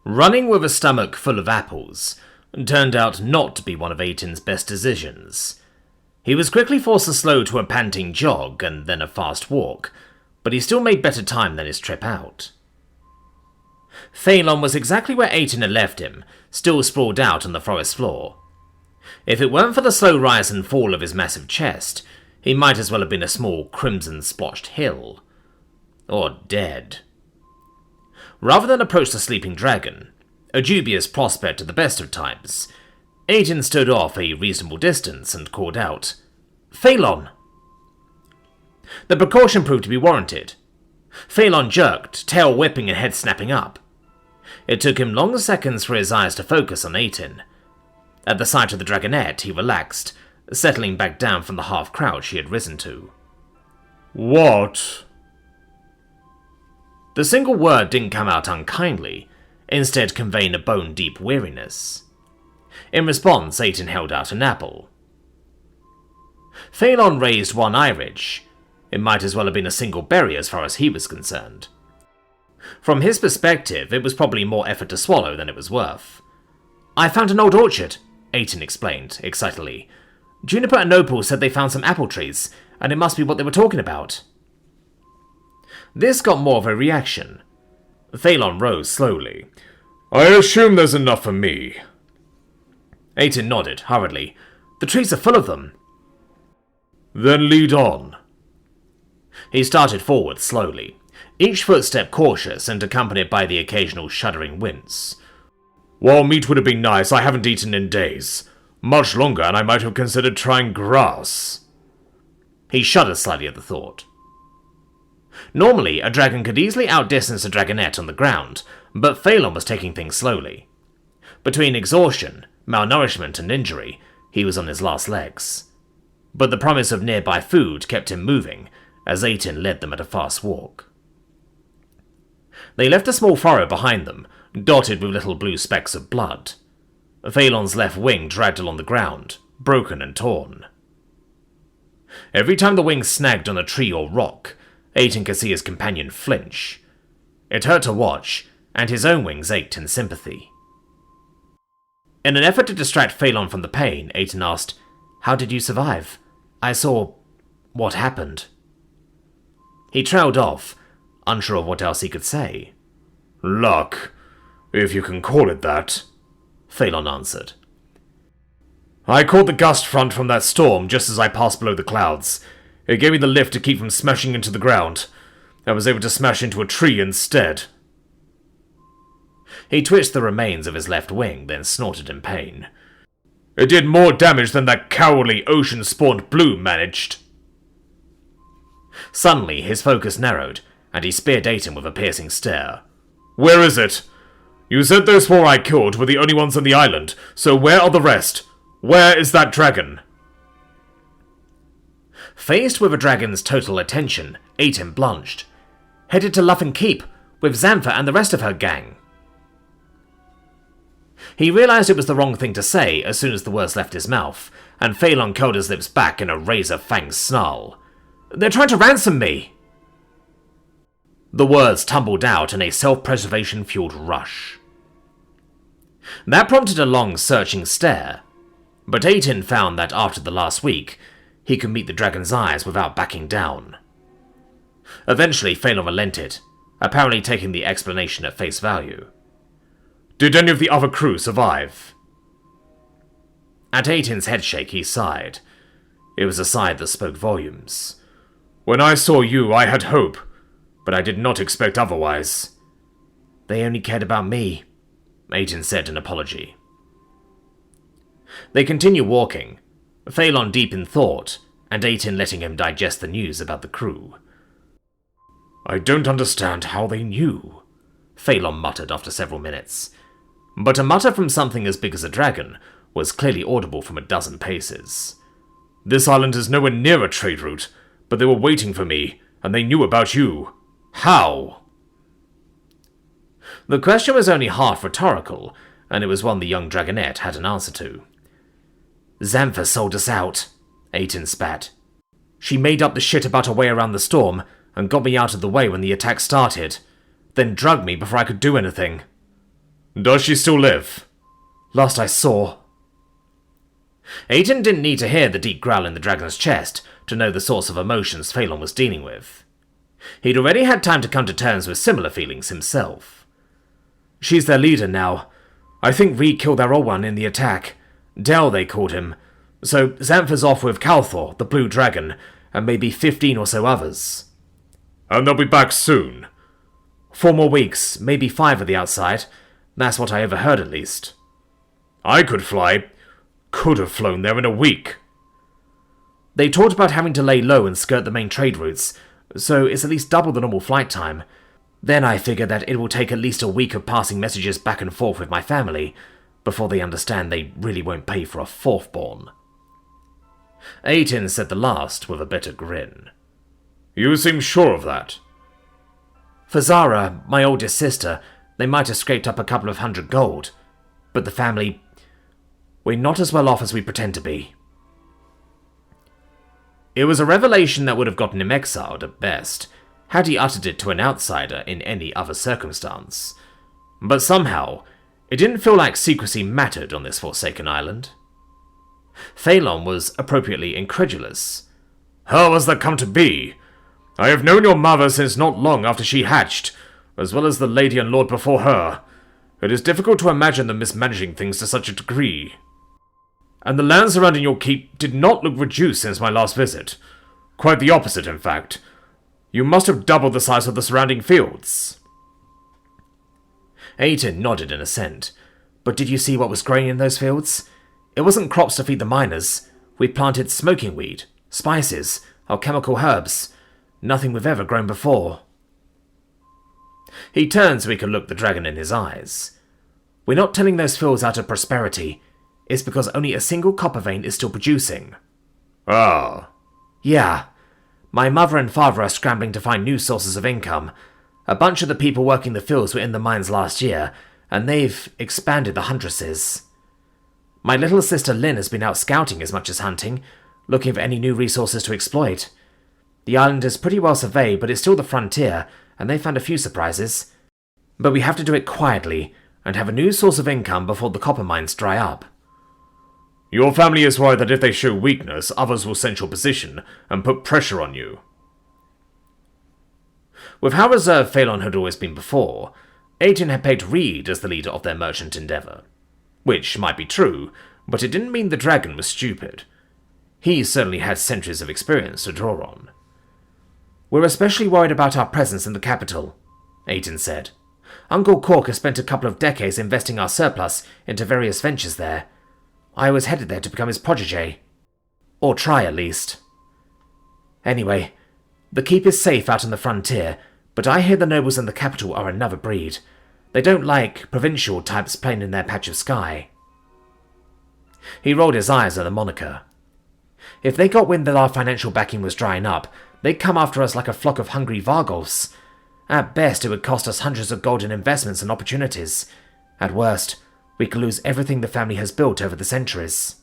Running with a stomach full of apples turned out not to be one of Aiton's best decisions. He was quickly forced to slow to a panting jog and then a fast walk, but he still made better time than his trip out. Phelan was exactly where Aiton had left him, still sprawled out on the forest floor. If it weren't for the slow rise and fall of his massive chest, he might as well have been a small crimson-splotched hill. Or dead. Rather than approach the sleeping dragon, a dubious prospect at the best of times, Aiton stood off a reasonable distance and called out, "Phelan!" The precaution proved to be warranted. Phelan jerked, tail whipping and head snapping up. It took him long seconds for his eyes to focus on Aiton. At the sight of the dragonette, he relaxed, settling back down from the half-crouch he had risen to. "What?" The single word didn't come out unkindly, instead conveying a bone-deep weariness. In response, Aiton held out an apple. Phelan raised one eye-ridge. It might as well have been a single berry as far as he was concerned. From his perspective, it was probably more effort to swallow than it was worth. "I found an old orchard," Aiton explained, excitedly. "Juniper and Opal said they found some apple trees, and it must be what they were talking about." This got more of a reaction. Phelan rose slowly. "I assume there's enough for me." Aiton nodded, hurriedly. "The trees are full of them." "Then lead on." He started forward slowly, each footstep cautious and accompanied by the occasional shuddering wince. "While meat would have been nice, I haven't eaten in days. Much longer, and I might have considered trying grass." He shuddered slightly at the thought. Normally, a dragon could easily outdistance a dragonette on the ground, but Phelan was taking things slowly. Between exhaustion, malnourishment, and injury, he was on his last legs. But the promise of nearby food kept him moving, as Aiton led them at a fast walk. They left a small furrow behind them, dotted with little blue specks of blood. Phelan's left wing dragged along the ground, broken and torn. Every time the wing snagged on a tree or rock, Aiton could see his companion flinch. It hurt to watch, and his own wings ached in sympathy. In an effort to distract Phelan from the pain, Aiton asked, "How did you survive? I saw... what happened?" He trailed off, unsure of what else he could say. "Luck, if you can call it that," Phelan answered. "I caught the gust front from that storm just as I passed below the clouds. It gave me the lift to keep from smashing into the ground. I was able to smash into a tree instead." He twitched the remains of his left wing, then snorted in pain. "It did more damage than that cowardly ocean-spawned bloom managed." Suddenly, his focus narrowed, and he speared Aiton with a piercing stare. "Where is it? You said those four I killed were the only ones on the island, so where are the rest? Where is that dragon?" Faced with a dragon's total attention, Aiton blanched. "Headed to Luffin Keep, with Xantha and the rest of her gang." He realized it was the wrong thing to say as soon as the words left his mouth, and Phelan curled his lips back in a razor-fanged snarl. "They're trying to ransom me!" The words tumbled out in a self-preservation-fueled rush. That prompted a long, searching stare, but Aiton found that after the last week, he could meet the dragon's eyes without backing down. Eventually, Phelan relented, apparently taking the explanation at face value. "Did any of the other crew survive?" At Aiton's headshake, he sighed. It was a sigh that spoke volumes. "When I saw you, I had hope, but I did not expect otherwise." "They only cared about me," Aiton said in apology. They continued walking, Phelan deep in thought, and Aiton letting him digest the news about the crew. "I don't understand how they knew," Phelan muttered after several minutes. But a mutter from something as big as a dragon was clearly audible from a dozen paces. "This island is nowhere near a trade route, but they were waiting for me, and they knew about you. How?" The question was only half rhetorical, and it was one the young dragonette had an answer to. "Xantha sold us out," Aiton spat. "She made up the shit about a way around the storm, and got me out of the way when the attack started, then drugged me before I could do anything." Does she still live? Last I saw. Aiton didn't need to hear the deep growl in the dragon's chest to know the source of emotions Phelan was dealing with. He'd already had time to come to terms with similar feelings himself. She's their leader now. I think Reed killed their old one in the attack. Dell, they called him. So Xanthor's off with Calthor, the blue dragon, and maybe 15 or so others. And they'll be back soon? 4 more weeks, maybe 5 at the outside. That's what I overheard at least. I could have flown there in a week. They talked about having to lay low and skirt the main trade routes, so it's at least double the normal flight time. Then I figure that it will take at least a week of passing messages back and forth with my family before they understand they really won't pay for a fourth-born. Aiton said the last with a bitter grin. You seem sure of that? For Zara, my oldest sister, they might have scraped up a couple of 100 gold, but the family, we're not as well off as we pretend to be. It was a revelation that would have gotten him exiled at best, had he uttered it to an outsider in any other circumstance. But somehow, it didn't feel like secrecy mattered on this forsaken island. Phelan was appropriately incredulous. How has that come to be? I have known your mother since not long after she hatched, as well as the lady and lord before her. It is difficult to imagine them mismanaging things to such a degree. And the land surrounding your keep did not look reduced since my last visit. Quite the opposite, in fact. You must have doubled the size of the surrounding fields. Aiton nodded in assent. But did you see what was growing in those fields? It wasn't crops to feed the miners. We planted smoking weed, spices, alchemical herbs. Nothing we've ever grown before. He turned so he could look the dragon in his eyes. We're not tilling those fields out of prosperity. It's because only a single copper vein is still producing. Ah. Yeah. My mother and father are scrambling to find new sources of income. A bunch of the people working the fields were in the mines last year, and they've expanded the huntresses. My little sister Lynn has been out scouting as much as hunting, looking for any new resources to exploit. The island is pretty well surveyed, but it's still the frontier, and they found a few surprises. But we have to do it quietly, and have a new source of income before the copper mines dry up. Your family is worried that if they show weakness, others will sense your position and put pressure on you. With how reserved Phelan had always been before, Aiton had pegged Reed as the leader of their merchant endeavour. Which might be true, but it didn't mean the dragon was stupid. He certainly had centuries of experience to draw on. We're especially worried about our presence in the capital, Aiton said. Uncle Cork has spent a couple of decades investing our surplus into various ventures there. I was headed there to become his protégé. Or try, at least. Anyway, the keep is safe out on the frontier, but I hear the nobles in the capital are another breed. They don't like provincial types playing in their patch of sky. He rolled his eyes at the moniker. If they got wind that our financial backing was drying up, they'd come after us like a flock of hungry Vargos. At best, it would cost us hundreds of gold in investments and opportunities. At worst, we could lose everything the family has built over the centuries.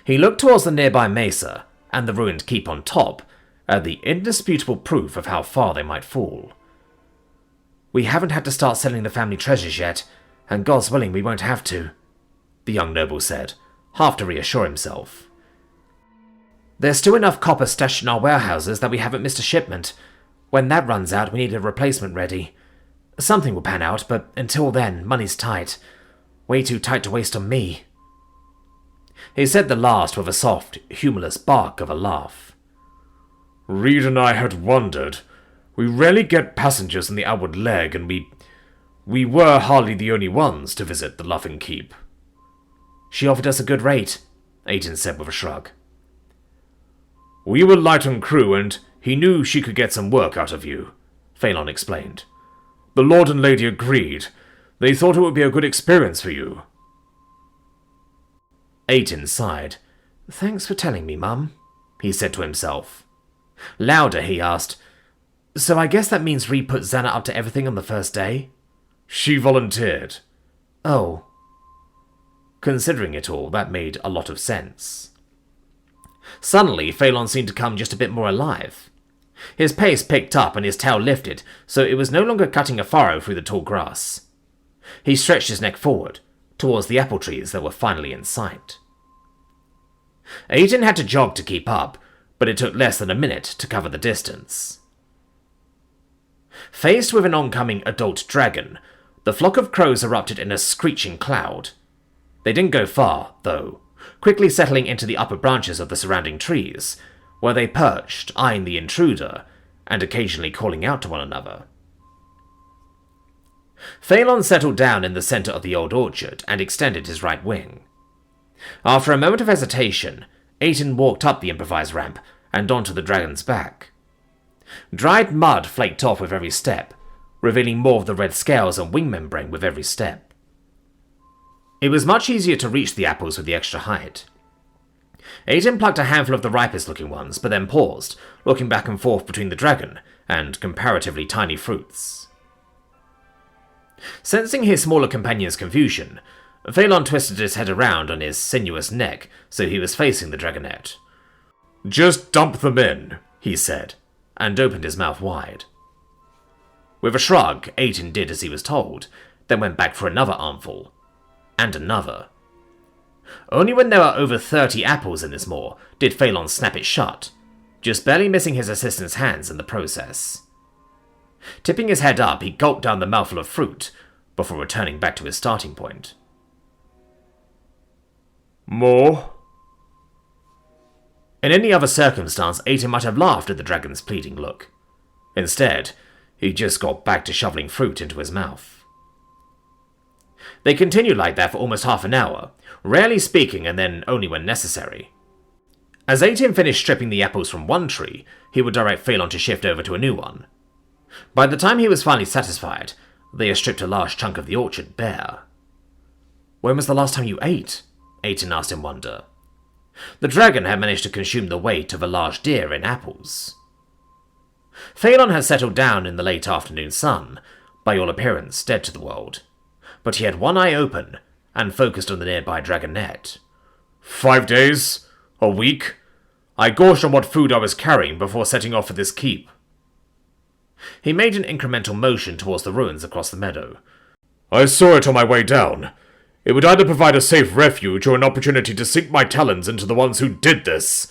He looked towards the nearby mesa, and the ruined keep on top, at the indisputable proof of how far they might fall. We haven't had to start selling the family treasures yet, and God's willing we won't have to, the young noble said, half to reassure himself. There's still enough copper stashed in our warehouses that we haven't missed a shipment. When that runs out, we need a replacement ready. Something will pan out, but until then, money's tight. Way too tight to waste on me. He said the last with a soft, humorless bark of a laugh. Reed and I had wondered. We rarely get passengers in the outward leg, and we were hardly the only ones to visit the Laughing Keep. She offered us a good rate, Aiton said with a shrug. We were light on crew, and he knew she could get some work out of you, Phelan explained. The Lord and Lady agreed. They thought it would be a good experience for you. Aiton sighed. Thanks for telling me, Mum, he said to himself. Louder, he asked, So I guess that means Reed put Xana up to everything on the first day? She volunteered. Oh. Considering it all, that made a lot of sense. Suddenly, Phelan seemed to come just a bit more alive. His pace picked up and his tail lifted, so it was no longer cutting a furrow through the tall grass. He stretched his neck forward, towards the apple trees that were finally in sight. Aiden had to jog to keep up, but it took less than a minute to cover the distance. Faced with an oncoming adult dragon, the flock of crows erupted in a screeching cloud. They didn't go far, though, quickly settling into the upper branches of the surrounding trees, where they perched, eyeing the intruder, and occasionally calling out to one another. Phelan settled down in the center of the old orchard and extended his right wing. After a moment of hesitation, Aiden walked up the improvised ramp and onto the dragon's back. Dried mud flaked off with every step, revealing more of the red scales and wing membrane with every step. It was much easier to reach the apples with the extra height. Aiden plucked a handful of the ripest-looking ones, but then paused, looking back and forth between the dragon and comparatively tiny fruits. Sensing his smaller companion's confusion, Phelan twisted his head around on his sinuous neck so he was facing the dragonette. "Just dump them in," he said, and opened his mouth wide. With a shrug, Aiden did as he was told, then went back for another armful. And another. Only when there were over 30 apples in this maw did Phelan snap it shut, just barely missing his assistant's hands in the process. Tipping his head up, he gulped down the mouthful of fruit before returning back to his starting point. "More?" In any other circumstance, Aiden might have laughed at the dragon's pleading look. Instead, he just got back to shoveling fruit into his mouth. They continued like that for almost half an hour, rarely speaking and then only when necessary. As Aiden finished stripping the apples from one tree, he would direct Phelan to shift over to a new one. By the time he was finally satisfied, they had stripped a large chunk of the orchard bare. "When was the last time you ate?" Aiden asked in wonder. The dragon had managed to consume the weight of a large deer in apples. Phelan had settled down in the late afternoon sun, by all appearance dead to the world, but he had one eye open and focused on the nearby dragonette. 5 days? A week? I gorged on what food I was carrying before setting off for this keep. He made an incremental motion towards the ruins across the meadow. "I saw it on my way down. It would either provide a safe refuge or an opportunity to sink my talons into the ones who did this.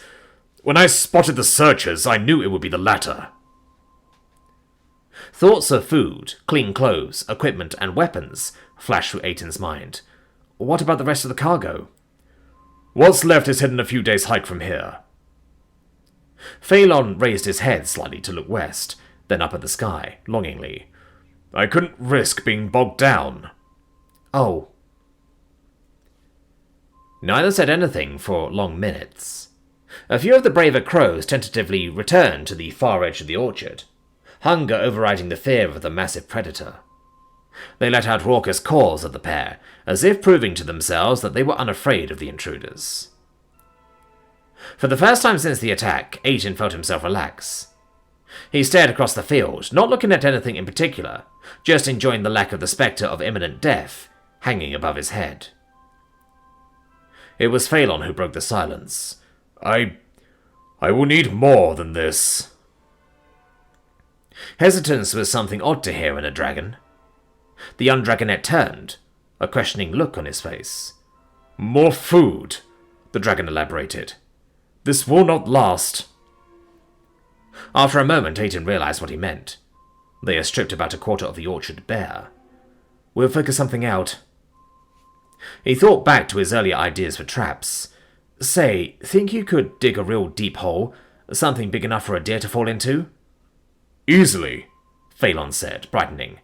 When I spotted the searchers, I knew it would be the latter." Thoughts of food, clean clothes, equipment, and weapons flashed through Aiden's mind. What about the rest of the cargo? "What's left is hidden a few days' hike from here." Phelan raised his head slightly to look west, then up at the sky, longingly. "I couldn't risk being bogged down." "Oh." Neither said anything for long minutes. A few of the braver crows tentatively returned to the far edge of the orchard, hunger overriding the fear of the massive predator. They let out raucous calls at the pair, as if proving to themselves that they were unafraid of the intruders. For the first time since the attack, Aiden felt himself relax. He stared across the field, not looking at anything in particular, just enjoying the lack of the spectre of imminent death hanging above his head. It was Phelan who broke the silence. I will need more than this." Hesitance was something odd to hear in a dragon. The young dragonette turned, a questioning look on his face. "More food," the dragon elaborated. "This will not last." After a moment, Aiden realized what he meant. They had stripped about a quarter of the orchard bare. "We'll figure something out." He thought back to his earlier ideas for traps. "Say, think you could dig a real deep hole? Something big enough for a deer to fall into?" "Easily," Phelan said, brightening.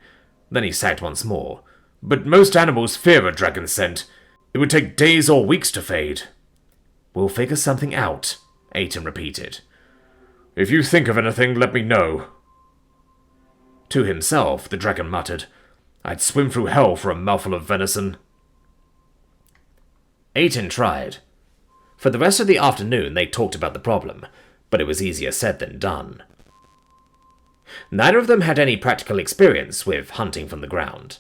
Then he sagged once more. "But most animals fear a dragon's scent. It would take days or weeks to fade." "We'll figure something out," Aiden repeated. "If you think of anything, let me know." To himself, the dragon muttered, "I'd swim through hell for a mouthful of venison." Aiden tried. For the rest of the afternoon, they talked about the problem, but it was easier said than done. Neither of them had any practical experience with hunting from the ground.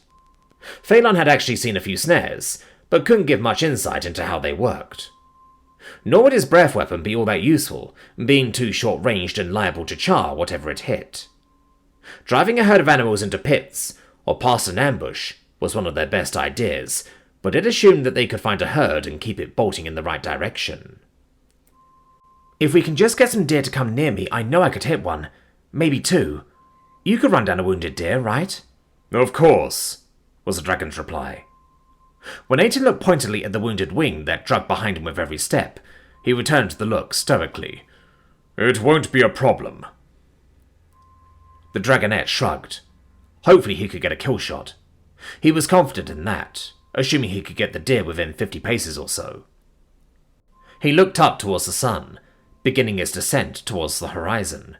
Phelan had actually seen a few snares, but couldn't give much insight into how they worked. Nor would his breath weapon be all that useful, being too short-ranged and liable to char whatever it hit. Driving a herd of animals into pits, or past an ambush, was one of their best ideas, but it assumed that they could find a herd and keep it bolting in the right direction. If we can just get some deer to come near me, I know I could hit one. Maybe two. You could run down a wounded deer, right? Of course, was the dragon's reply. When Aiton looked pointedly at the wounded wing that dragged behind him with every step, he returned the look stoically. It won't be a problem. The dragonet shrugged. Hopefully he could get a kill shot. He was confident in that, assuming he could get the deer within 50 paces or so. He looked up towards the sun, beginning its descent towards the horizon.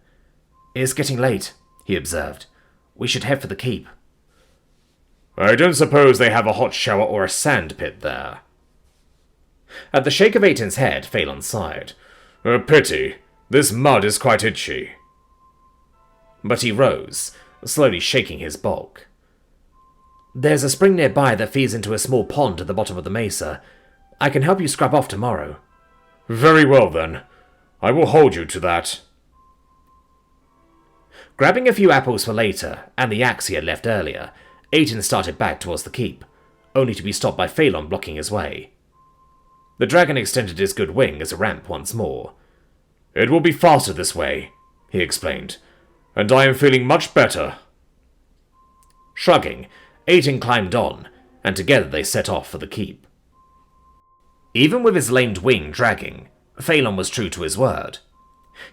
It's getting late, he observed. We should head for the keep. I don't suppose they have a hot shower or a sand pit there. At the shake of Aiton's head, Phelan sighed. A pity. This mud is quite itchy. But he rose, slowly shaking his bulk. There's a spring nearby that feeds into a small pond at the bottom of the mesa. I can help you scrub off tomorrow. Very well, then. I will hold you to that. Grabbing a few apples for later, and the axe he had left earlier, Aiton started back towards the keep, only to be stopped by Phelan blocking his way. The dragon extended his good wing as a ramp once more. It will be faster this way, he explained, and I am feeling much better. Shrugging, Aiton climbed on, and together they set off for the keep. Even with his lamed wing dragging, Phelan was true to his word.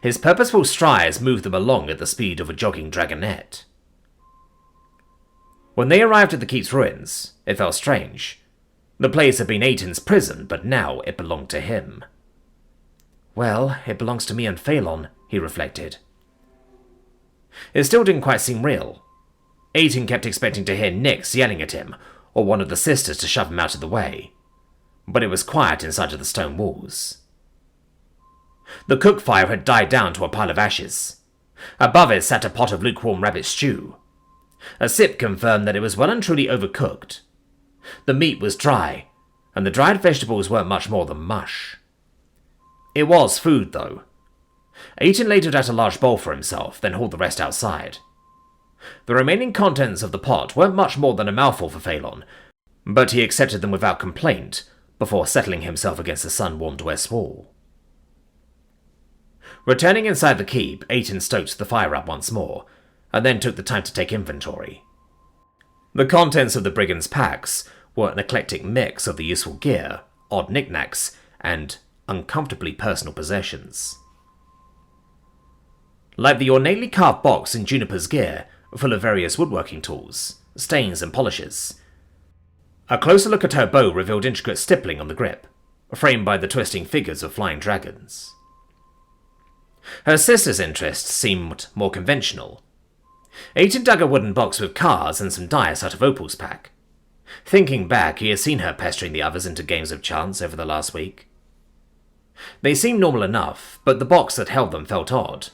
His purposeful strides moved them along at the speed of a jogging dragonet. When they arrived at the keep's ruins, it felt strange. The place had been Aiton's prison, but now it belonged to him. Well, it belongs to me and Phelan, he reflected. It still didn't quite seem real. Aiton kept expecting to hear Nyx yelling at him, or one of the sisters to shove him out of the way. But it was quiet inside of the stone walls. The cook fire had died down to a pile of ashes. Above it sat a pot of lukewarm rabbit stew. A sip confirmed that it was well and truly overcooked. The meat was dry, and the dried vegetables weren't much more than mush. It was food, though. Aiton ladled out a large bowl for himself, then hauled the rest outside. The remaining contents of the pot weren't much more than a mouthful for Phelan, but he accepted them without complaint, before settling himself against the sun-warmed west wall. Returning inside the keep, Aiton stoked the fire up once more, and then took the time to take inventory. The contents of the brigands' packs were an eclectic mix of the useful gear, odd knickknacks, and uncomfortably personal possessions. Like the ornately carved box in Juniper's gear, full of various woodworking tools, stains and polishes. A closer look at her bow revealed intricate stippling on the grip, framed by the twisting figures of flying dragons. Her sister's interests seemed more conventional. Aiton dug a wooden box with cars and some dice out of Opal's pack. Thinking back, he had seen her pestering the others into games of chance over the last week. They seemed normal enough, but the box that held them felt odd.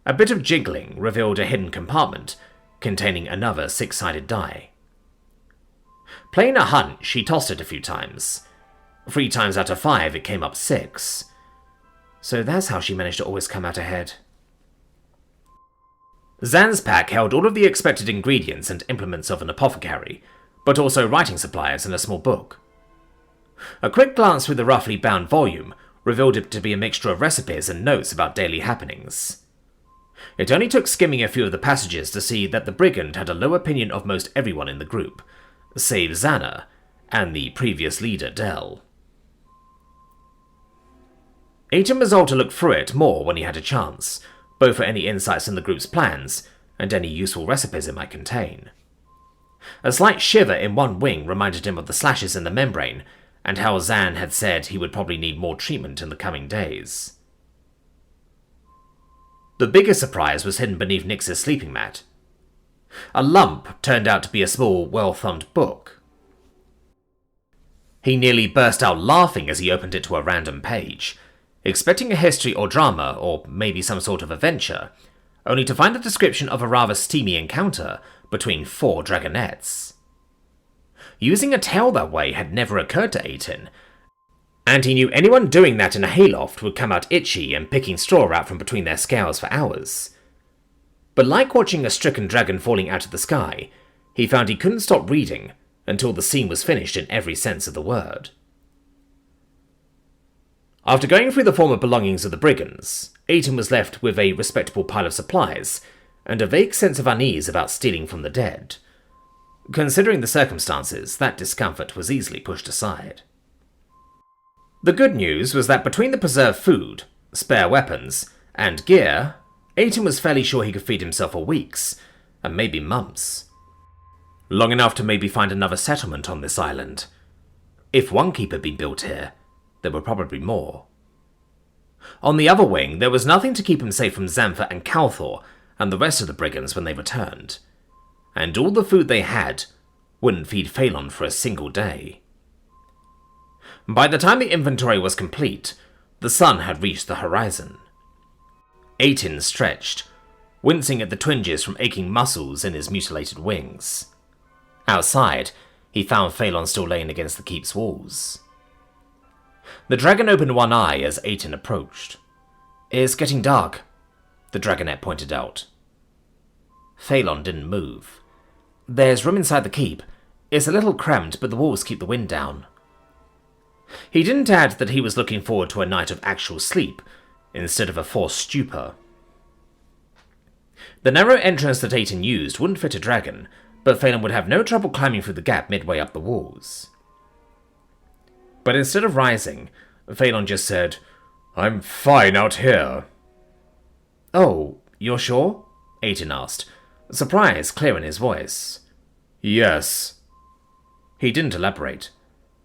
A bit of jiggling revealed a hidden compartment containing another six-sided die. Playing a hunch, she tossed it a few times. 3 times out of 5, it came up 6. So that's how she managed to always come out ahead. Zan's pack held all of the expected ingredients and implements of an apothecary, but also writing supplies and a small book. A quick glance through the roughly bound volume revealed it to be a mixture of recipes and notes about daily happenings. It only took skimming a few of the passages to see that the brigand had a low opinion of most everyone in the group, save Xana and the previous leader, Del. Aiton resolved to look through it more when he had a chance, both for any insights in the group's plans and any useful recipes it might contain. A slight shiver in one wing reminded him of the slashes in the membrane, and how Zan had said he would probably need more treatment in the coming days. The biggest surprise was hidden beneath Nyx's sleeping mat. A lump turned out to be a small, well-thumbed book. He nearly burst out laughing as he opened it to a random page, expecting a history or drama, or maybe some sort of adventure, only to find a description of a rather steamy encounter between 4 dragonets. Using a tail that way had never occurred to Aiton, and he knew anyone doing that in a hayloft would come out itchy and picking straw out from between their scales for hours. But like watching a stricken dragon falling out of the sky, he found he couldn't stop reading until the scene was finished in every sense of the word. After going through the former belongings of the brigands, Aiton was left with a respectable pile of supplies and a vague sense of unease about stealing from the dead. Considering the circumstances, that discomfort was easily pushed aside. The good news was that between the preserved food, spare weapons, and gear, Aiton was fairly sure he could feed himself for weeks, and maybe months. Long enough to maybe find another settlement on this island. If one keep had been built here, there were probably more. On the other wing, there was nothing to keep him safe from Xantha and Calthor and the rest of the brigands when they returned, and all the food they had wouldn't feed Phelan for a single day. By the time the inventory was complete, the sun had reached the horizon. Aiton stretched, wincing at the twinges from aching muscles in his mutilated wings. Outside, he found Phelan still laying against the keep's walls. The dragon opened one eye as Aiton approached. "It's getting dark," the dragonette pointed out. Phelan didn't move. "There's room inside the keep. It's a little cramped, but the walls keep the wind down." He didn't add that he was looking forward to a night of actual sleep, instead of a forced stupor. The narrow entrance that Aiton used wouldn't fit a dragon, but Phelan would have no trouble climbing through the gap midway up the walls. But instead of rising, Phelan just said, "I'm fine out here." "Oh, you're sure?" Aiton asked, surprise clear in his voice. "Yes." He didn't elaborate.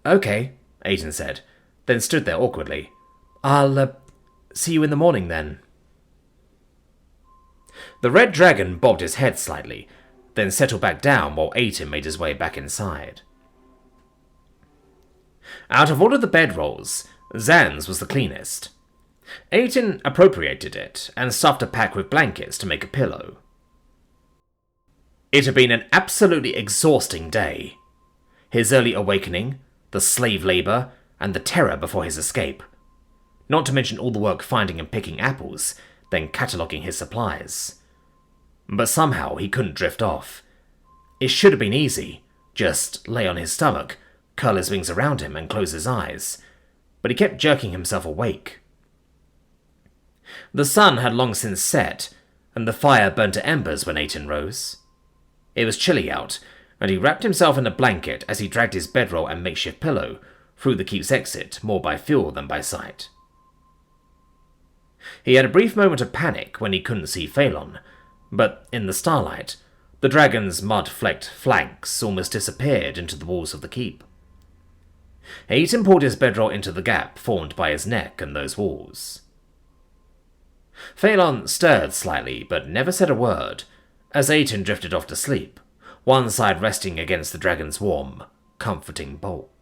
"Okay," Aiton said, then stood there awkwardly. "I'll, see you in the morning then." The red dragon bobbed his head slightly, then settled back down while Aiton made his way back inside. Out of all of the bedrolls, Zan's was the cleanest. Aiton appropriated it and stuffed a pack with blankets to make a pillow. It had been an absolutely exhausting day. His early awakening, the slave labour, and the terror before his escape. Not to mention all the work finding and picking apples, then cataloguing his supplies. But somehow he couldn't drift off. It should have been easy. Just lay on his stomach, curl his wings around him, and close his eyes. But he kept jerking himself awake. The sun had long since set, and the fire burned to embers when Aiton rose. It was chilly out, and he wrapped himself in a blanket as he dragged his bedroll and makeshift pillow through the keep's exit, more by feel than by sight. He had a brief moment of panic when he couldn't see Phelan, but in the starlight, the dragon's mud-flecked flanks almost disappeared into the walls of the keep. Aiton pulled his bedroll into the gap formed by his neck and those walls. Phelan stirred slightly, but never said a word, as Aiton drifted off to sleep, one side resting against the dragon's warm, comforting bulk.